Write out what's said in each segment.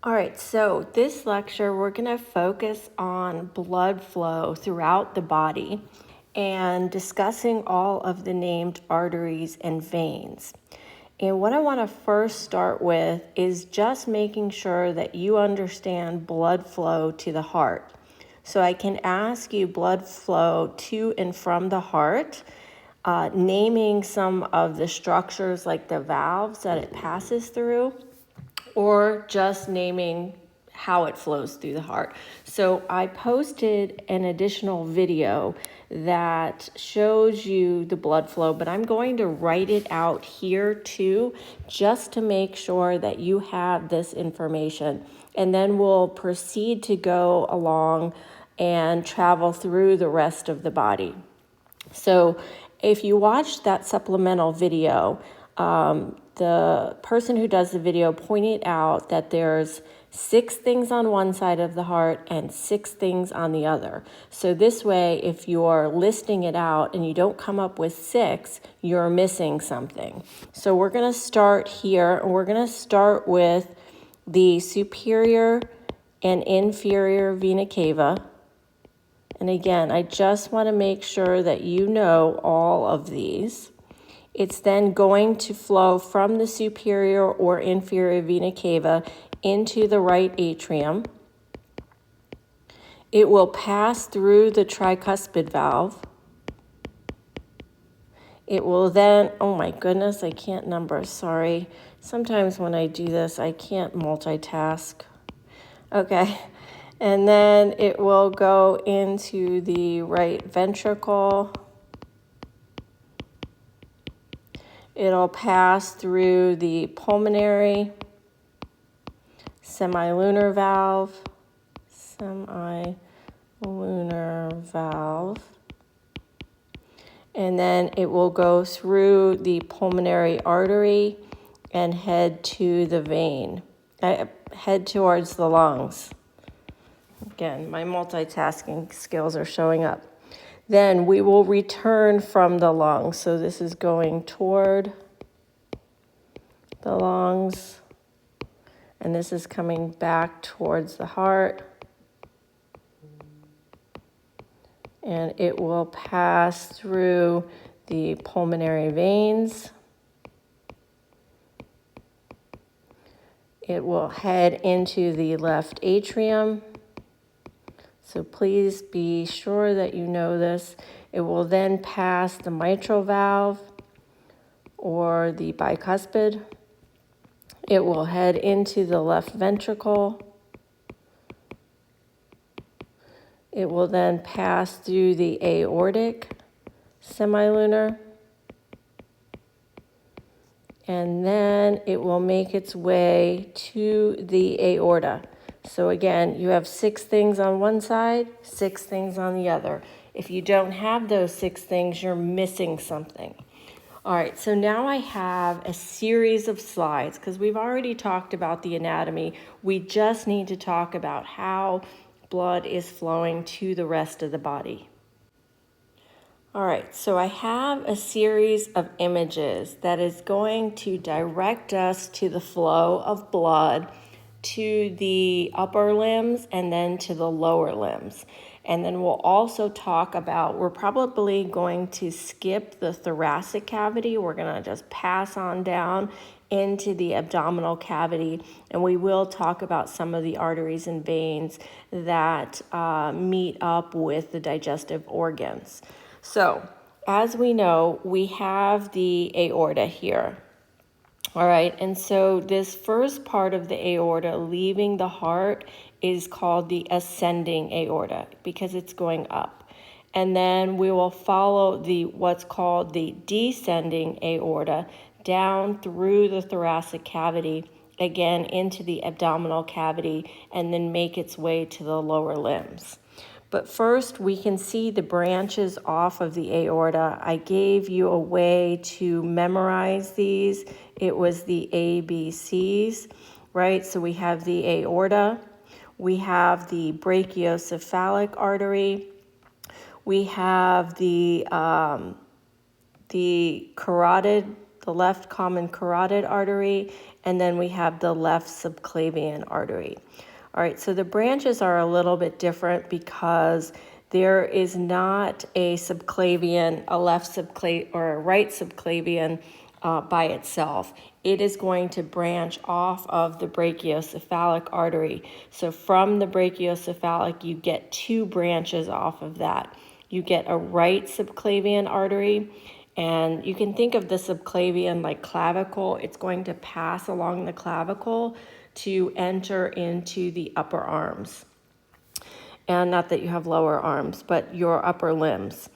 All right, so this lecture, we're going to focus on blood flow throughout the body and discussing all of the named arteries and veins. And what I want to first start with is just making sure that you understand blood flow to the heart. So I can ask you blood flow to and from the heart, naming some of the structures like the valves that it passes through, or just naming how it flows through the heart. So I posted an additional video that shows you the blood flow, but I'm going to write it out here too, just to make sure that you have this information. And then we'll proceed to go along and travel through the rest of the body. So if you watched that supplemental video, the person who does the video pointed out that there's 6 things on one side of the heart and 6 things on the other. So this way, if you're listing it out and you don't come up with 6, you're missing something. So we're going to start here, and we're going to start with the superior and inferior vena cava. And again, I just want to make sure that you know all of these. It's then going to flow from the superior or inferior vena cava into the right atrium. It will pass through the tricuspid valve. It will then, oh my goodness, I can't number, sorry. Sometimes when I do this, I can't multitask. Okay. And then it will go into the right ventricle. It'll pass through the pulmonary, semilunar valve, and then it will go through the pulmonary artery and head to the vein, head towards the lungs. Again, my multitasking skills are showing up. Then we will return from the lungs. So this is going toward the lungs, and this is coming back towards the heart. And it will pass through the pulmonary veins. It will head into the left atrium. So please be sure that you know this. It will then pass the mitral valve or the bicuspid. It will head into the left ventricle. It will then pass through the aortic, semilunar, and then it will make its way to the aorta. So again, you have 6 things on one side, 6 things on the other. If you don't have those 6 things, you're missing something. All right, so now I have a series of slides because we've already talked about the anatomy. We just need to talk about how blood is flowing to the rest of the body. All right, so I have a series of images that is going to direct us to the flow of blood to the upper limbs and then to the lower limbs. And then we'll also talk about, we're probably going to skip the thoracic cavity. We're going to just pass on down into the abdominal cavity, and we will talk about some of the arteries and veins that meet up with the digestive organs. So, as we know, we have the aorta here. All right, and so this first part of the aorta leaving the heart is called the ascending aorta because it's going up. And then we will follow what's called the descending aorta down through the thoracic cavity, again into the abdominal cavity, and then make its way to the lower limbs. But first, we can see the branches off of the aorta. I gave you a way to memorize these. It was the ABCs, right? So we have the aorta, we have the brachiocephalic artery, we have the carotid the left common carotid artery, and then we have the left subclavian artery. All right, so the branches are a little bit different because there is not a subclavian, a left subclavian or a right subclavian by itself. It is going to branch off of the brachiocephalic artery. So from the brachiocephalic, you get two branches off of that. You get a right subclavian artery, and you can think of the subclavian like clavicle. It's going to pass along the clavicle to enter into the upper arms. And not that you have lower arms, but your upper limbs.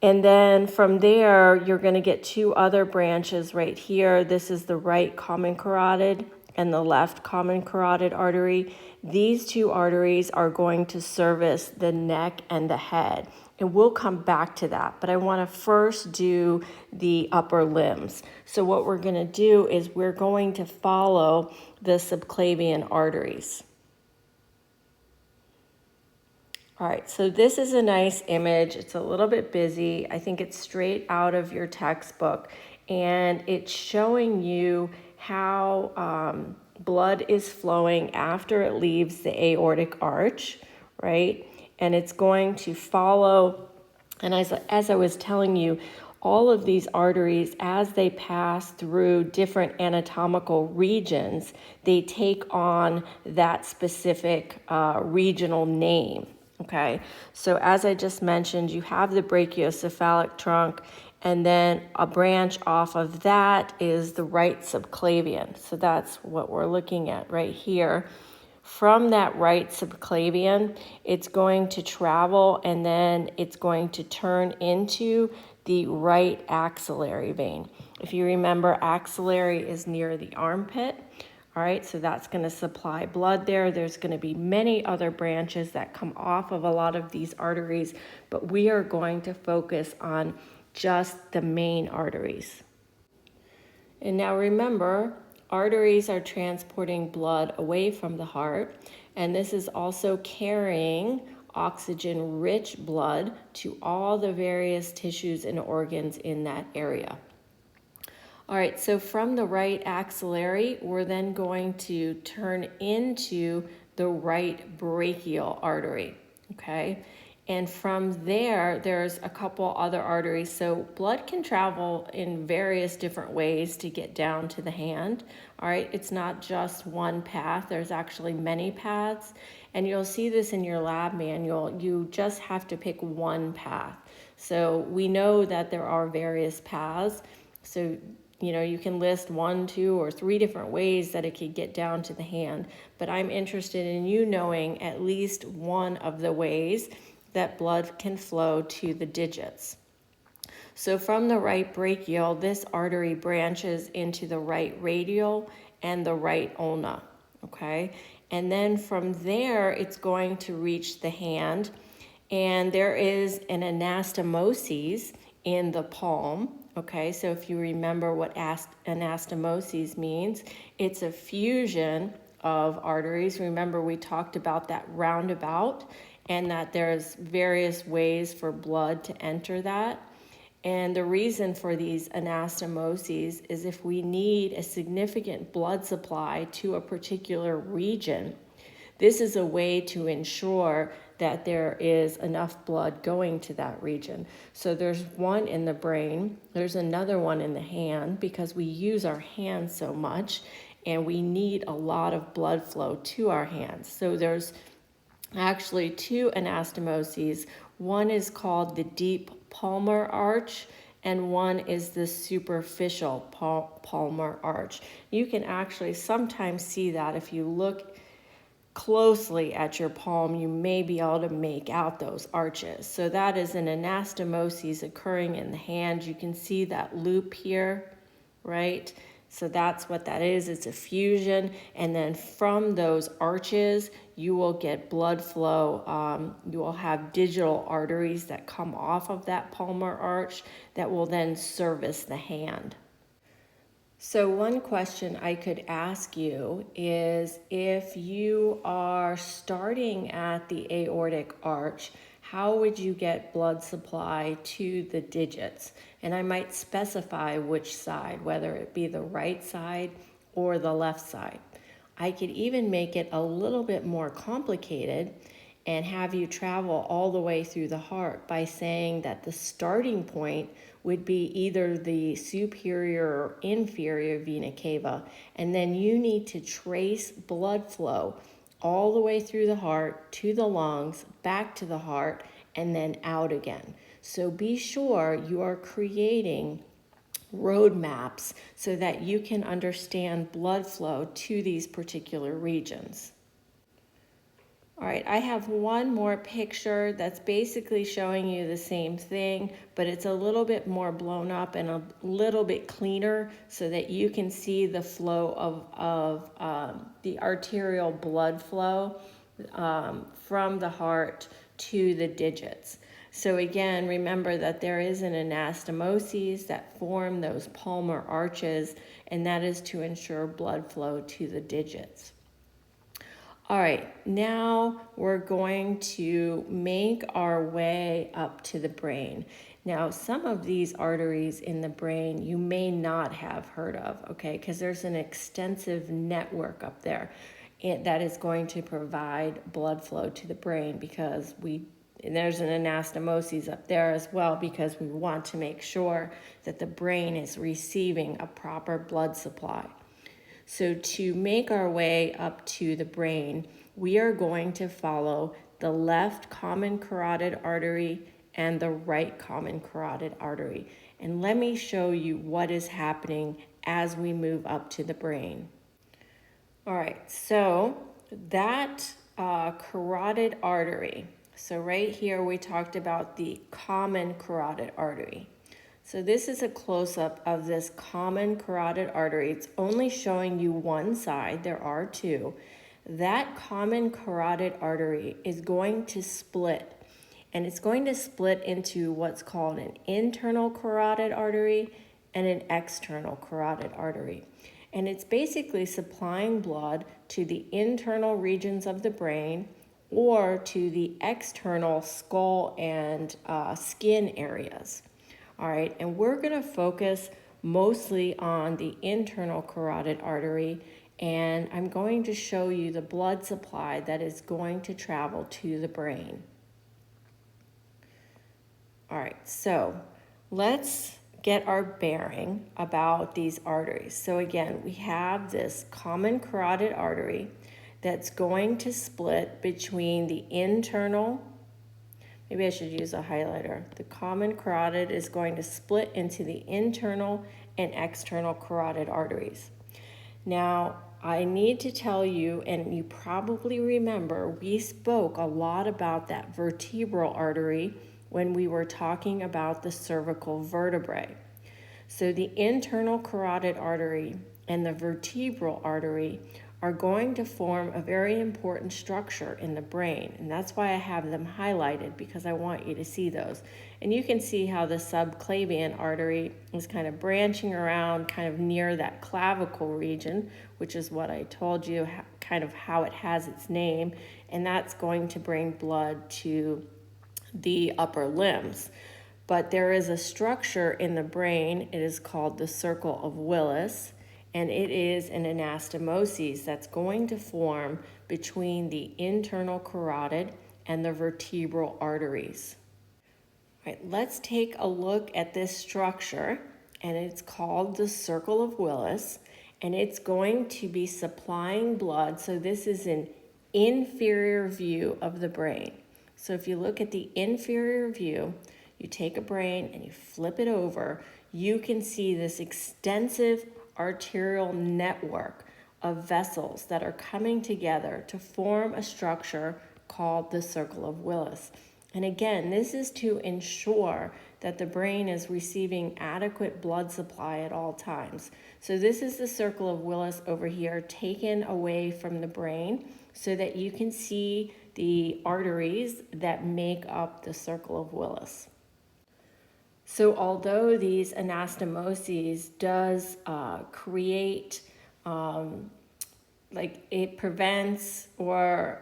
And then from there, you're going to get two other branches right here. This is the right common carotid and the left common carotid artery. These two arteries are going to service the neck and the head. And we'll come back to that, but I want to first do the upper limbs. So what we're going to do is we're going to follow the subclavian arteries. All right, so this is a nice image. It's a little bit busy. I think it's straight out of your textbook, and it's showing you how blood is flowing after it leaves the aortic arch, right? And it's going to follow, and as I was telling you, all of these arteries, as they pass through different anatomical regions, they take on that specific regional name. Okay, so as I just mentioned, you have the brachiocephalic trunk, and then a branch off of that is the right subclavian. So that's what we're looking at right here. From that right subclavian, it's going to travel, and then it's going to turn into the right axillary vein. If you remember, axillary is near the armpit. All right, so that's going to supply blood there. There's going to be many other branches that come off of a lot of these arteries, but we are going to focus on just the main arteries. And now remember, arteries are transporting blood away from the heart, and this is also carrying oxygen-rich blood to all the various tissues and organs in that area. All right, so from the right axillary, we're then going to turn into the right brachial artery, okay? And from there, there's a couple other arteries. So blood can travel in various different ways to get down to the hand, all right? It's not just one path. There's actually many paths. And you'll see this in your lab manual. You just have to pick one path. So we know that there are various paths. So you can list 1, 2, or 3 different ways that it could get down to the hand, but I'm interested in you knowing at least one of the ways that blood can flow to the digits. So from the right brachial, this artery branches into the right radial and the right ulna, okay? And then from there, it's going to reach the hand, and there is an anastomosis in the palm. Okay, so if you remember what anastomosis means, it's a fusion of arteries. Remember, we talked about that roundabout and that there's various ways for blood to enter that. And the reason for these anastomoses is if we need a significant blood supply to a particular region, this is a way to ensure that there is enough blood going to that region. So there's one in the brain, there's another one in the hand, because we use our hands so much and we need a lot of blood flow to our hands. So there's actually 2 anastomoses. One is called the deep palmar arch, and one is the superficial palmar arch. You can actually sometimes see that if you look closely at your palm, you may be able to make out those arches. So that is an anastomosis occurring in the hand. You can see that loop here, right? So that's what that is. It's a fusion. And then from those arches, you will get blood flow. You will have digital arteries that come off of that palmar arch that will then service the hand. So one question I could ask you is, if you are starting at the aortic arch, how would you get blood supply to the digits? And I might specify which side, whether it be the right side or the left side. I could even make it a little bit more complicated and have you travel all the way through the heart by saying that the starting point would be either the superior or inferior vena cava, and then you need to trace blood flow all the way through the heart to the lungs, back to the heart, and then out again. So be sure you are creating roadmaps so that you can understand blood flow to these particular regions. All right, I have one more picture that's basically showing you the same thing, but it's a little bit more blown up and a little bit cleaner so that you can see the flow of the arterial blood flow from the heart to the digits. So again, remember that there is an anastomosis that form those palmar arches, and that is to ensure blood flow to the digits. All right, now we're going to make our way up to the brain. Now, some of these arteries in the brain you may not have heard of, okay, because there's an extensive network up there that is going to provide blood flow to the brain because there's an anastomosis up there as well because we want to make sure that the brain is receiving a proper blood supply. So to make our way up to the brain, we are going to follow the left common carotid artery and the right common carotid artery. And let me show you what is happening as we move up to the brain. All right, so that carotid artery, so right here we talked about the common carotid artery. So this is a close-up of this common carotid artery. It's only showing you one side. There are two. That common carotid artery is going to split, and it's going to split into what's called an internal carotid artery and an external carotid artery. And it's basically supplying blood to the internal regions of the brain or to the external skull and skin areas. All right, and we're going to focus mostly on the internal carotid artery, and I'm going to show you the blood supply that is going to travel to the brain. All right, so let's get our bearing about these arteries. So again, we have this common carotid artery that's going to split between the internal, maybe I should use a highlighter. The common carotid is going to split into the internal and external carotid arteries. Now, I need to tell you, and you probably remember, we spoke a lot about that vertebral artery when we were talking about the cervical vertebrae. So the internal carotid artery and the vertebral artery are going to form a very important structure in the brain. And that's why I have them highlighted, because I want you to see those. And you can see how the subclavian artery is kind of branching around kind of near that clavicle region, which is what I told you, kind of how it has its name. And that's going to bring blood to the upper limbs. But there is a structure in the brain, it is called the circle of Willis, and it is an anastomosis that's going to form between the internal carotid and the vertebral arteries. All right, let's take a look at this structure, and it's called the circle of Willis, and it's going to be supplying blood. So this is an inferior view of the brain. So if you look at the inferior view, you take a brain and you flip it over, you can see this extensive arterial network of vessels that are coming together to form a structure called the circle of Willis. And again, this is to ensure that the brain is receiving adequate blood supply at all times. So this is the circle of Willis over here taken away from the brain so that you can see the arteries that make up the circle of Willis. So although these anastomoses does create like it prevents or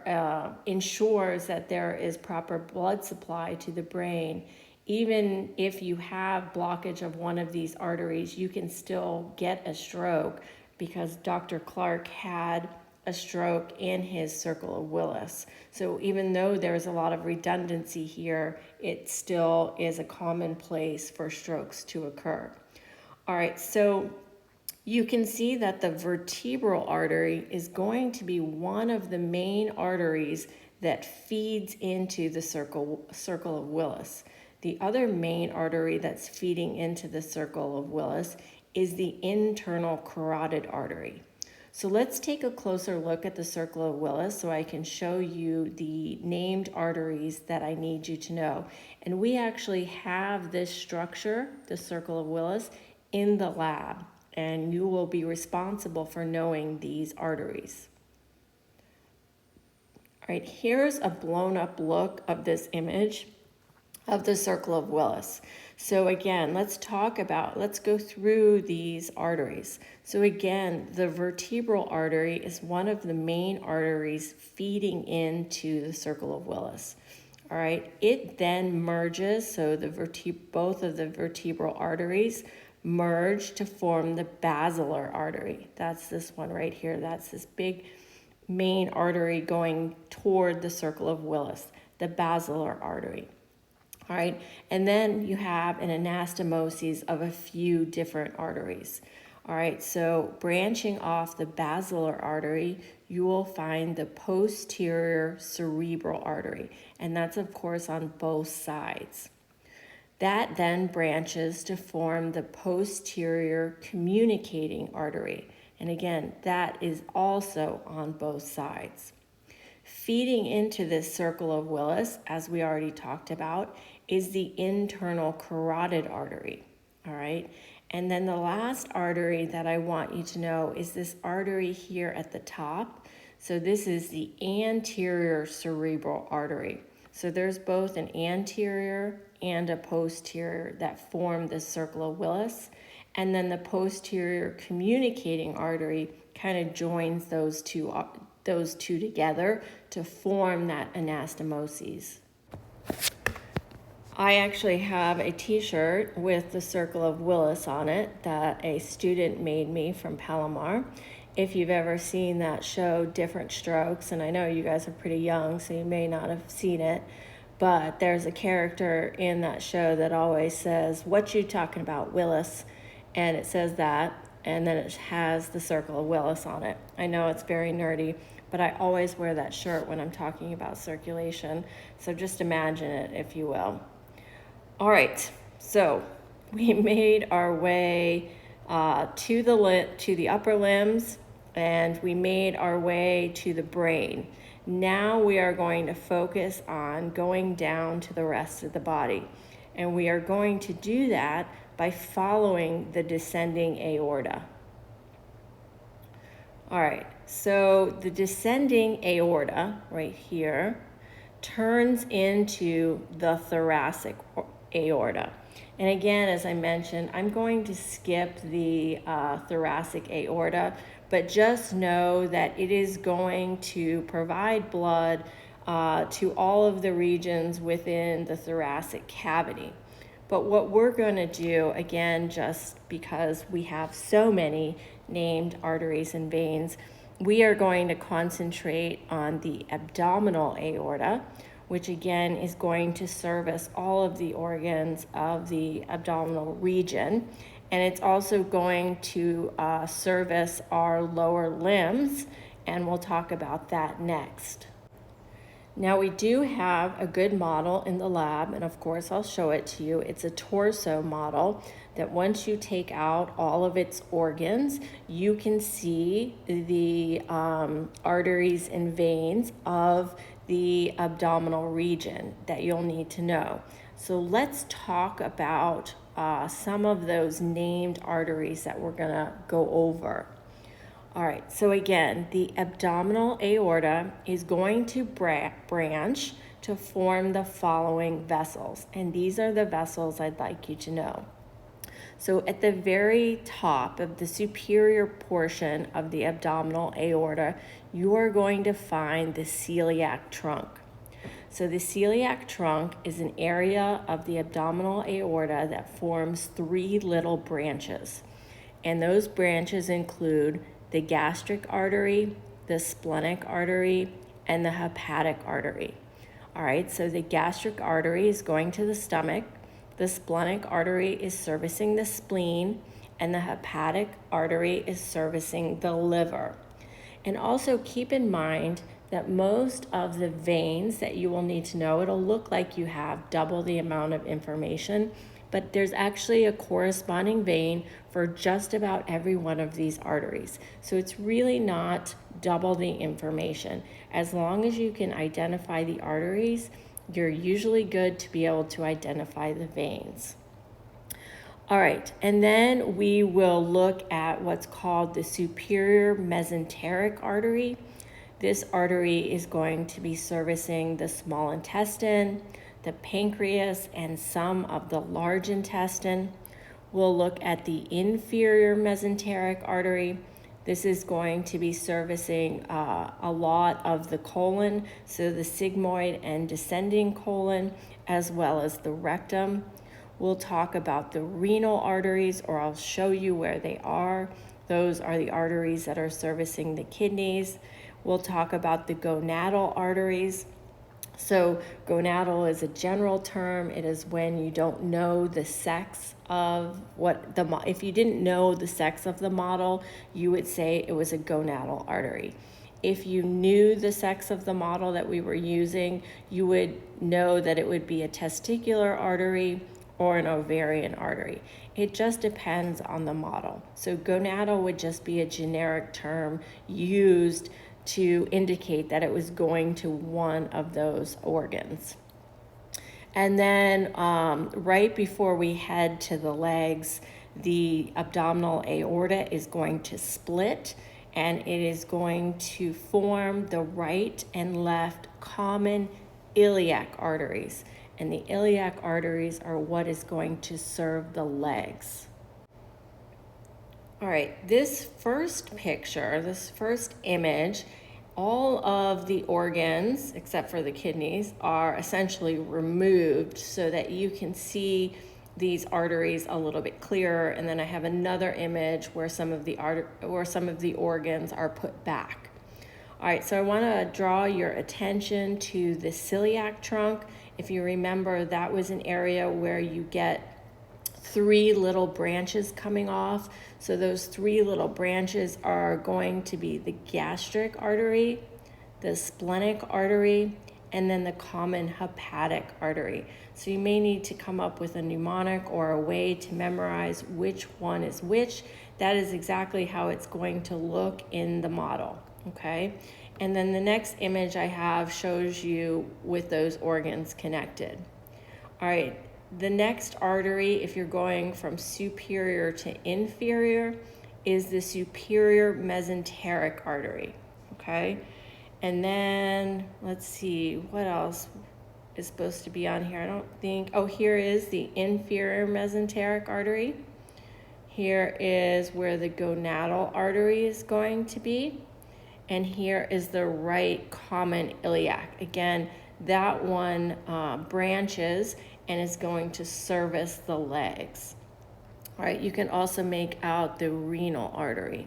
ensures that there is proper blood supply to the brain. Even if you have blockage of one of these arteries, you can still get a stroke, because Dr. Clark had a stroke in his circle of Willis. So even though there's a lot of redundancy here, it still is a common place for strokes to occur. All right, so you can see that the vertebral artery is going to be one of the main arteries that feeds into the circle of Willis. The other main artery that's feeding into the circle of Willis is the internal carotid artery. So let's take a closer look at the circle of Willis so I can show you the named arteries that I need you to know. And we actually have this structure, the circle of Willis, in the lab, and you will be responsible for knowing these arteries. All right, here's a blown up look of this image of the circle of Willis. So again, let's go through these arteries. So again, the vertebral artery is one of the main arteries feeding into the circle of Willis. All right, it then merges, so both of the vertebral arteries merge to form the basilar artery. That's this one right here. That's this big main artery going toward the circle of Willis, the basilar artery. All right, and then you have an anastomosis of a few different arteries. All right, so branching off the basilar artery, you will find the posterior cerebral artery, and that's of course on both sides. That then branches to form the posterior communicating artery, and again, that is also on both sides. Feeding into this circle of Willis, as we already talked about, is the internal carotid artery, all right? And then the last artery that I want you to know is this artery here at the top. So this is the anterior cerebral artery. So there's both an anterior and a posterior that form the circle of Willis. And then the posterior communicating artery kind of joins those two together to form that anastomosis. I actually have a t-shirt with the circle of Willis on it that a student made me from Palomar. If you've ever seen that show, Different Strokes, and I know you guys are pretty young, so you may not have seen it, but there's a character in that show that always says, "What you talking about, Willis?" And it says that, and then it has the circle of Willis on it. I know it's very nerdy, but I always wear that shirt when I'm talking about circulation, so just imagine it, if you will. All right, so we made our way to the upper limbs, and we made our way to the brain. Now we are going to focus on going down to the rest of the body, and we are going to do that by following the descending aorta. All right, so the descending aorta right here turns into the thoracic aorta. And again, as I mentioned, I'm going to skip the thoracic aorta, but just know that it is going to provide blood to all of the regions within the thoracic cavity. But what we're going to do, again, just because we have so many named arteries and veins, we are going to concentrate on the abdominal aorta, which again is going to service all of the organs of the abdominal region. And it's also going to service our lower limbs, and we'll talk about that next. Now we do have a good model in the lab, and of course I'll show it to you. It's a torso model that once you take out all of its organs, you can see the arteries and veins of the abdominal region that you'll need to know. So let's talk about some of those named arteries that we're gonna go over. All right, so again, the abdominal aorta is going to branch to form the following vessels, and these are the vessels I'd like you to know. So at the very top of the superior portion of the abdominal aorta, you are going to find the celiac trunk. So the celiac trunk is an area of the abdominal aorta that forms three little branches. And those branches include the gastric artery, the splenic artery, and the hepatic artery. All right, so the gastric artery is going to the stomach, the splenic artery is servicing the spleen, and the hepatic artery is servicing the liver. And also keep in mind that most of the veins that you will need to know, it'll look like you have double the amount of information, but there's actually a corresponding vein for just about every one of these arteries. So it's really not double the information. As long as you can identify the arteries, you're usually good to be able to identify the veins. All right, and then we will look at what's called the superior mesenteric artery. This artery is going to be servicing the small intestine, the pancreas, and some of the large intestine. We'll look at the inferior mesenteric artery. This is going to be servicing a lot of the colon, so the sigmoid and descending colon, as well as the rectum. We'll talk about the renal arteries, or I'll show you where they are. Those are the arteries that are servicing the kidneys. We'll talk about the gonadal arteries. So gonadal is a general term. It is when you don't know the sex of if you didn't know the sex of the model, you would say it was a gonadal artery. If you knew the sex of the model that we were using, you would know that it would be a testicular artery or an ovarian artery. It just depends on the model. So gonadal would just be a generic term used to indicate that it was going to one of those organs. And then right before we head to the legs, the abdominal aorta is going to split, and it is going to form the right and left common iliac arteries. And the iliac arteries are what is going to serve the legs. All right, this first picture, this first image, all of the organs, except for the kidneys, are essentially removed so that you can see these arteries a little bit clearer. And then I have another image where some of the organs are put back. All right, so I want to draw your attention to the celiac trunk. If you remember, that was an area where you get three little branches coming off. So those three little branches are going to be the gastric artery, the splenic artery, and then the common hepatic artery. So you may need to come up with a mnemonic or a way to memorize which one is which. That is exactly how it's going to look in the model, okay? And then the next image I have shows you with those organs connected. All right, the next artery, if you're going from superior to inferior, is the superior mesenteric artery, okay? And then, let's see, what else is supposed to be on here? I don't think, oh, here is the inferior mesenteric artery. Here is where the gonadal artery is going to be. And here is the right common iliac. Again, that one branches and is going to service the legs. All right, you can also make out the renal artery.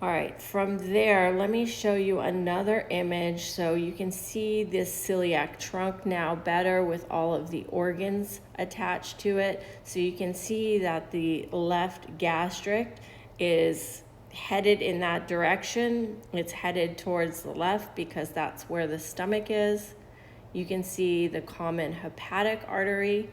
All right, from there, let me show you another image so you can see this celiac trunk now better with all of the organs attached to it. So you can see that the left gastric is headed in that direction. It's headed towards the left because that's where the stomach is. You can see the common hepatic artery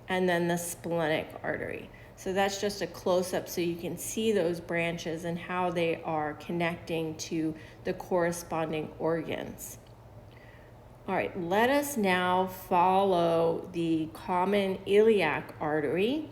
and then the splenic artery. So that's just a close-up so you can see those branches and how they are connecting to the corresponding organs. All right, let us now follow the common iliac artery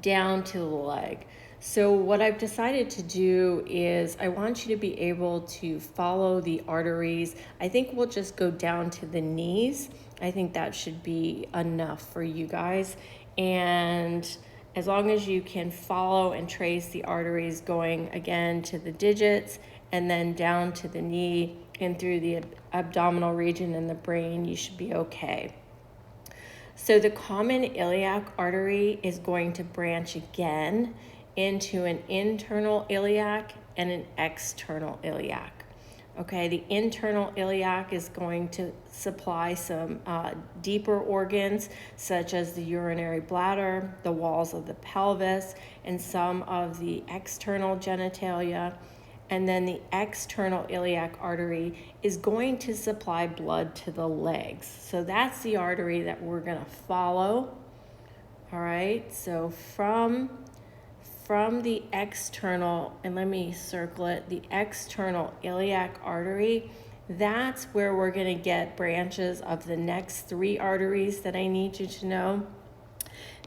down to the leg. So what I've decided to do is I want you to be able to follow the arteries. I think we'll just go down to the knees. I think that should be enough for you guys. And as long as you can follow and trace the arteries going again to the digits and then down to the knee and through the abdominal region in the brain, you should be okay. So the common iliac artery is going to branch again into an internal iliac and an external iliac. Okay, the internal iliac is going to supply some deeper organs such as the urinary bladder, the walls of the pelvis, and some of the external genitalia. And then the external iliac artery is going to supply blood to the legs. So that's the artery that we're going to follow. All right, so from the external, and let me circle it, the external iliac artery, that's where we're going to get branches of the next 3 arteries that I need you to know.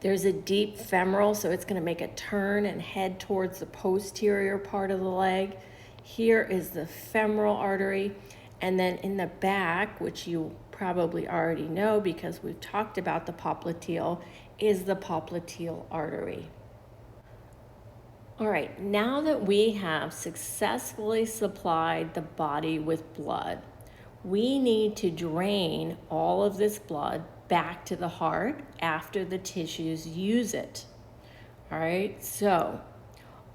There's a deep femoral, so it's going to make a turn and head towards the posterior part of the leg. Here is the femoral artery, and then in the back, which you probably already know because we've talked about the popliteal, is the popliteal artery. All right, now that we have successfully supplied the body with blood, we need to drain all of this blood back to the heart after the tissues use it. All right, so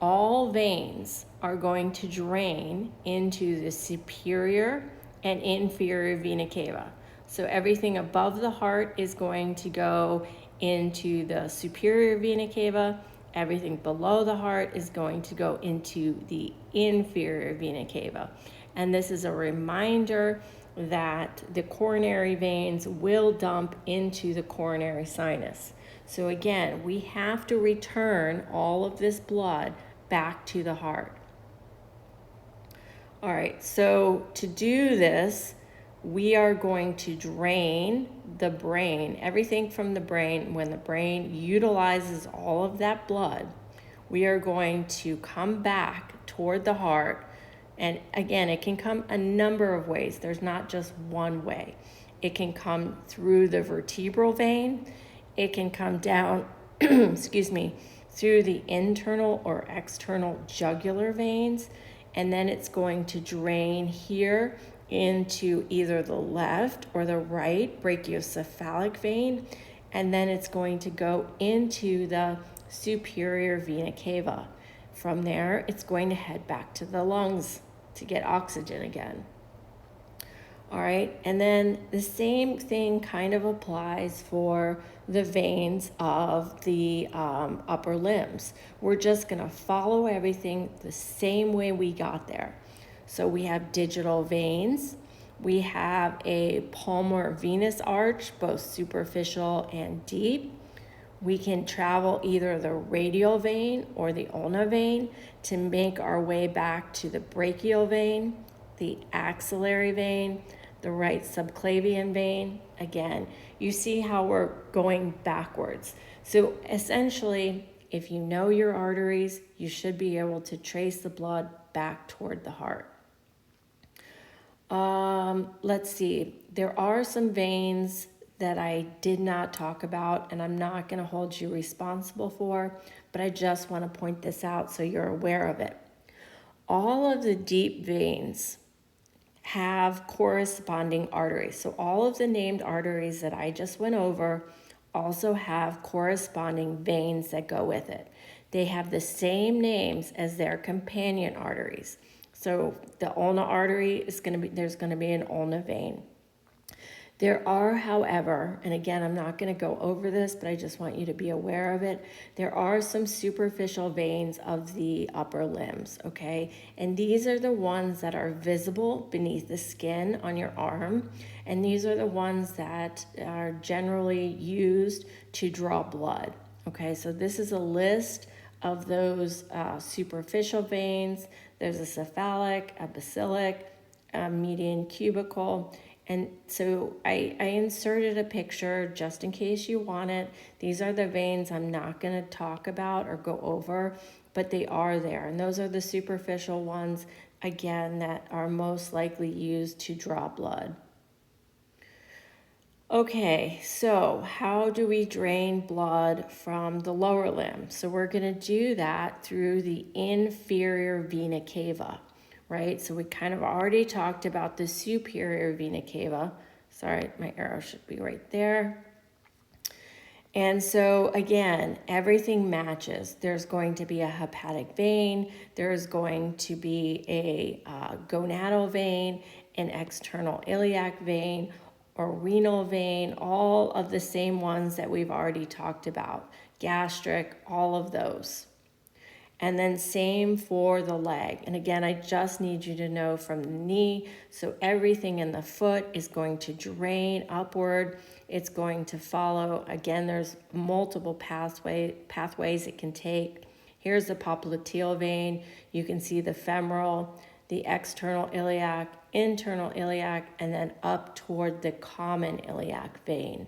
all veins are going to drain into the superior and inferior vena cava. So everything above the heart is going to go into the superior vena cava. Everything below the heart is going to go into the inferior vena cava. And this is a reminder that the coronary veins will dump into the coronary sinus. So again, we have to return all of this blood back to the heart. All right, so to do this, we are going to drain the brain, everything from the brain. When the brain utilizes all of that blood, we are going to come back toward the heart. And again, it can come a number of ways. There's not just one way. It can come through the vertebral vein. It can come down, excuse me, through the internal or external jugular veins. And then it's going to drain here into either the left or the right brachiocephalic vein, and then it's going to go into the superior vena cava. From there, it's going to head back to the lungs to get oxygen again. All right, and then the same thing kind of applies for the veins of the upper limbs. We're just gonna follow everything the same way we got there. So we have digital veins, we have a palmar venous arch, both superficial and deep. We can travel either the radial vein or the ulnar vein to make our way back to the brachial vein, the axillary vein, the right subclavian vein. Again, you see how we're going backwards. So essentially, if you know your arteries, you should be able to trace the blood back toward the heart. Let's see, there are some veins that I did not talk about and I'm not going to hold you responsible for, but I just want to point this out so you're aware of it. All of the deep veins have corresponding arteries. So all of the named arteries that I just went over also have corresponding veins that go with it. They have the same names as their companion arteries. So the ulnar artery is there's going to be an ulnar vein. There are, however, and again, I'm not going to go over this, but I just want you to be aware of it. There are some superficial veins of the upper limbs, okay? And these are the ones that are visible beneath the skin on your arm. And these are the ones that are generally used to draw blood, okay? So this is a list of those superficial veins. There's a cephalic, a basilic, a median cubical. And so I inserted a picture just in case you want it. These are the veins I'm not going to talk about or go over, but they are there. And those are the superficial ones, again, that are most likely used to draw blood. Okay, so how do we drain blood from the lower limb? So we're going to do that through the inferior vena cava, right? So we kind of already talked about the superior vena cava. Sorry, my arrow should be right there. And so again, everything matches. There's going to be a hepatic vein, there's going to be a gonadal vein, an external iliac vein, or renal vein, all of the same ones that we've already talked about, gastric, all of those. And then same for the leg. And again, I just need you to know from the knee. So everything in the foot is going to drain upward. It's going to follow. Again, there's multiple pathways it can take. Here's the popliteal vein. You can see the femoral, the external iliac, internal iliac, and then up toward the common iliac vein.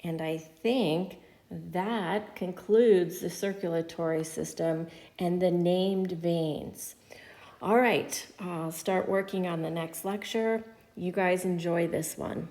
And I think that concludes the circulatory system and the named veins. All right, I'll start working on the next lecture. You guys enjoy this one.